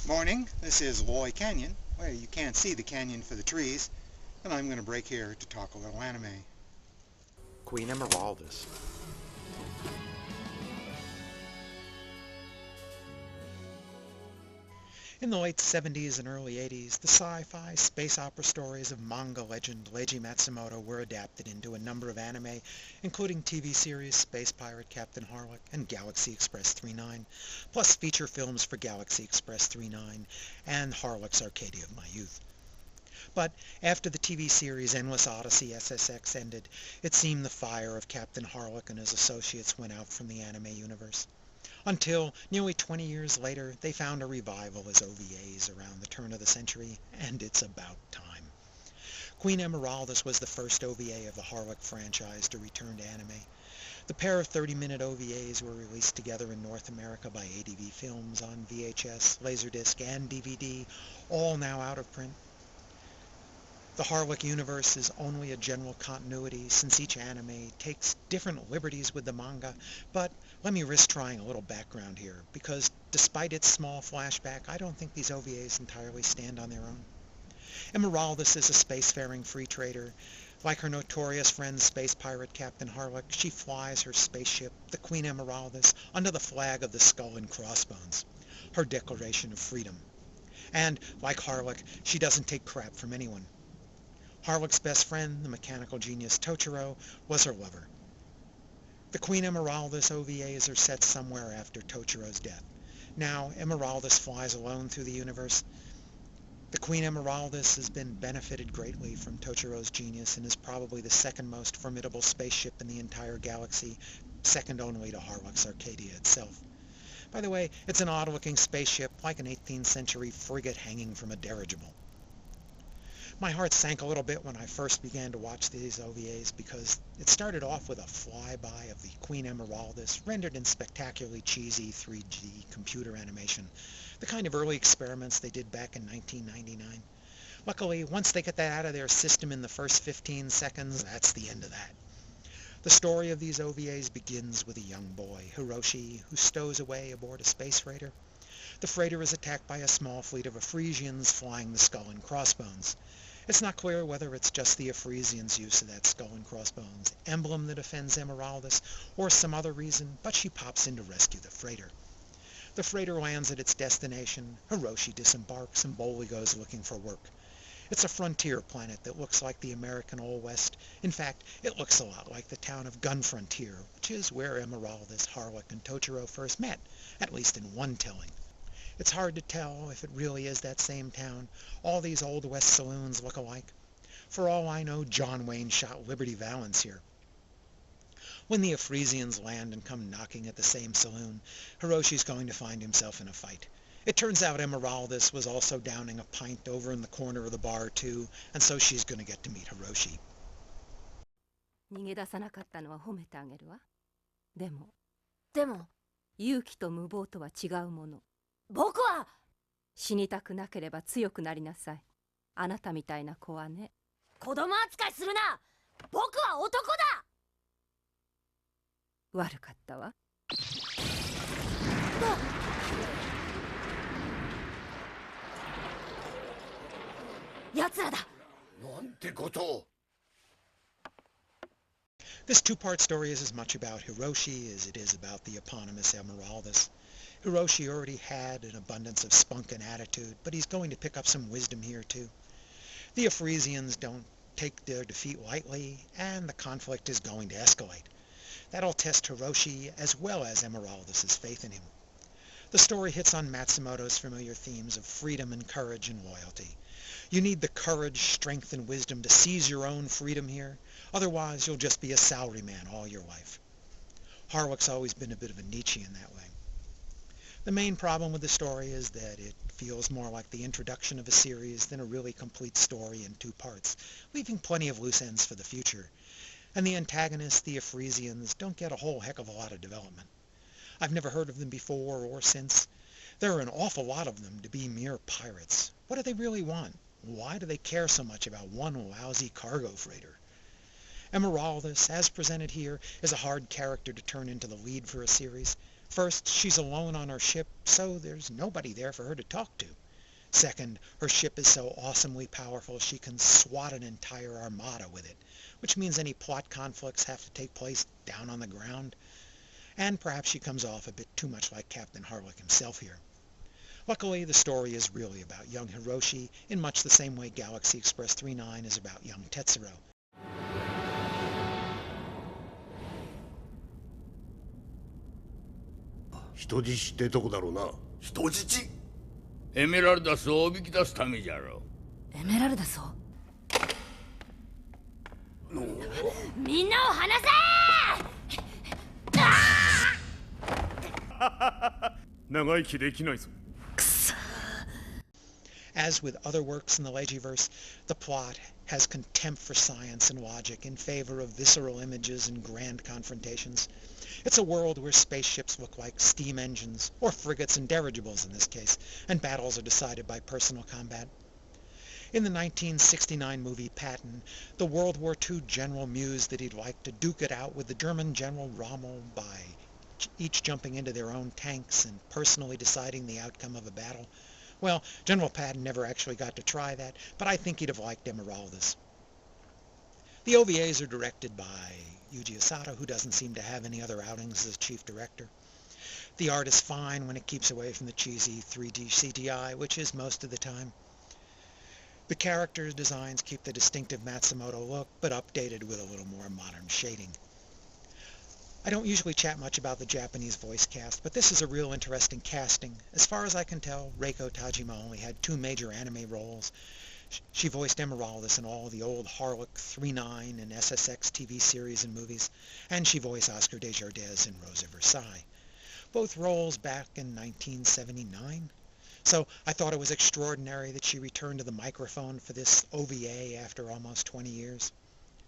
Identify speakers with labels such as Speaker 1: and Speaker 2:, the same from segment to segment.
Speaker 1: Morning, this is Loy Canyon, where you can't see the canyon for the trees, and I'm going to break here to talk a little anime.
Speaker 2: Queen Emeraldus.
Speaker 3: In the late 70s and early 80s, the sci-fi space opera stories of manga legend Leiji Matsumoto were adapted into a number of anime, including TV series Space Pirate Captain Harlock and Galaxy Express 39, plus feature films for Galaxy Express 39 and Harlock's Arcadia of My Youth. But after the TV series Endless Odyssey SSX ended, it seemed the fire of Captain Harlock and his associates went out from the anime universe. Until, nearly 20 years later, they found a revival as OVAs around the turn of the century, and it's about time. Queen Emeraldus was the first OVA of the Harlock franchise to return to anime. The pair of 30-minute OVAs were released together in North America by ADV Films on VHS, Laserdisc, and DVD, all now out of print. The Harlock universe is only a general continuity since each anime takes different liberties with the manga, but let me risk trying a little background here, because despite its small flashback, I don't think these OVAs entirely stand on their own. Emeraldus is a spacefaring free trader. Like her notorious friend space pirate Captain Harlock, she flies her spaceship, the Queen Emeraldus, under the flag of the Skull and Crossbones, her declaration of freedom. And, like Harlock, she doesn't take crap from anyone. Harlock's best friend, the mechanical genius Tochiro, was her lover. The Queen Emeraldus OVAs are set somewhere after Tochiro's death. Now, Emeraldus flies alone through the universe. The Queen Emeraldus has been benefited greatly from Tochiro's genius and is probably the second most formidable spaceship in the entire galaxy, second only to Harlock's Arcadia itself. By the way, it's an odd-looking spaceship, like an 18th century frigate hanging from a dirigible. My heart sank a little bit when I first began to watch these OVAs because it started off with a flyby of the Queen Emeraldus rendered in spectacularly cheesy 3D computer animation, the kind of early experiments they did back in 1999. Luckily, once they get that out of their system in the first 15 seconds, that's the end of that. The story of these OVAs begins with a young boy, Hiroshi, who stows away aboard a space freighter. The freighter is attacked by a small fleet of Afresians flying the Skull and Crossbones. It's not clear whether it's just the Afresians' use of that Skull and Crossbones emblem that offends Emeraldus, or some other reason, but she pops in to rescue the freighter. The freighter lands at its destination, Hiroshi disembarks, and boldly goes looking for work. It's a frontier planet that looks like the American Old West. In fact, it looks a lot like the town of Gun Frontier, which is where Emeraldus, Harlock, and Tochiro first met, at least in one telling. It's hard to tell if it really is that same town. All these Old West saloons look alike. For all I know, John Wayne shot Liberty Valance here. When the Afresians land and come knocking at the same saloon, Hiroshi's going to find himself in a fight. It turns out Emeraldus was also downing a pint over in the corner of the bar too, and so she's going to get to meet Hiroshi.
Speaker 4: 逃げ出さなかったのは褒めてあげるわ。でも、勇気と無謀とは違うもの。僕は死にたくなければ強くなりなさい。あなたみたいな子はね。子供扱いするな。僕は男だ。悪かったわ。奴らだ。
Speaker 5: なんてことを。
Speaker 3: This two-part story is as much about Hiroshi as it is about the eponymous Emeraldus. Hiroshi already had an abundance of spunk and attitude, but he's going to pick up some wisdom here too. The Afresians don't take their defeat lightly, and the conflict is going to escalate. That'll test Hiroshi as well as Emeraldus' faith in him. The story hits on Matsumoto's familiar themes of freedom and courage and loyalty. You need the courage, strength, and wisdom to seize your own freedom here. Otherwise, you'll just be a salaryman all your life. Harlock's always been a bit of a Nietzschean that way. The main problem with the story is that it feels more like the introduction of a series than a really complete story in two parts, leaving plenty of loose ends for the future. And the antagonists, the Afresians, don't get a whole heck of a lot of development. I've never heard of them before or since. There are an awful lot of them to be mere pirates. What do they really want? Why do they care so much about one lousy cargo freighter? Emeraldus, as presented here, is a hard character to turn into the lead for a series. First, she's alone on her ship, so there's nobody there for her to talk to. Second, her ship is so awesomely powerful she can swat an entire armada with it, which means any plot conflicts have to take place down on the ground. And perhaps she comes off a bit too much like Captain Harlock himself here. Luckily, the story is really about young Hiroshi in much the same way Galaxy Express 39 is about young Tetsuro.
Speaker 5: 人質ってとこだろうな。
Speaker 6: 人質エメラルダスをおびき出すためじゃろ。
Speaker 4: エメラルダスをみんなを離せ
Speaker 7: 長生きできないぞ。
Speaker 3: As with other works in the Legiverse, the plot has contempt for science and logic in favor of visceral images and grand confrontations. It's a world where spaceships look like steam engines, or frigates and dirigibles in this case, and battles are decided by personal combat. In the 1969 movie Patton, the World War II general mused that he'd like to duke it out with the German General Rommel by each jumping into their own tanks and personally deciding the outcome of a battle. Well, General Patton never actually got to try that, but I think he'd have liked Emeraldus. The OVAs are directed by Yuji Asada, who doesn't seem to have any other outings as chief director. The art is fine when it keeps away from the cheesy 3D CGI, which is most of the time. The character designs keep the distinctive Matsumoto look, but updated with a little more modern shading. I don't usually chat much about the Japanese voice cast, but this is a real interesting casting. As far as I can tell, Reiko Tajima only had 2 major anime roles. She voiced Emeraldus in all the old Harlock 3-9 and SSX TV series and movies, and she voiced Oscar Desjardins in Rosa Versailles. Both roles back in 1979. So I thought it was extraordinary that she returned to the microphone for this OVA after almost 20 years.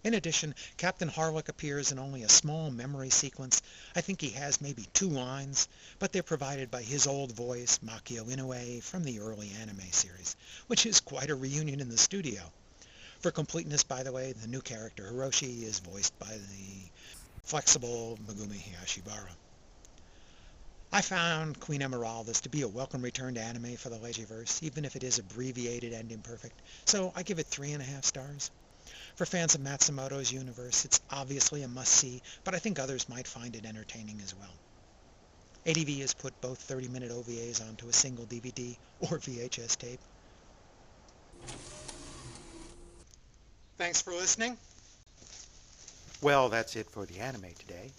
Speaker 3: In addition, Captain Harlock appears in only a small memory sequence. I think he has maybe 2 lines, but they're provided by his old voice, Makio Inoue, from the early anime series, which is quite a reunion in the studio. For completeness, by the way, the new character Hiroshi is voiced by the flexible Megumi Higashibara. I found Queen Emeraldus to be a welcome return to anime for the Legiverse, even if it is abbreviated and imperfect, so I give it 3.5 stars. For fans of Matsumoto's universe, it's obviously a must-see, but I think others might find it entertaining as well. ADV has put both 30-minute OVAs onto a single DVD or VHS tape.
Speaker 1: Thanks for listening.
Speaker 2: Well, that's it for the anime today.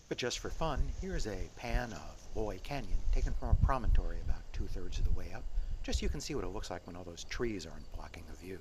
Speaker 2: But just for fun, here's a pan of Loy Canyon taken from a promontory about 2/3 of the way up, just so you can see what it looks like when all those trees aren't blocking the view.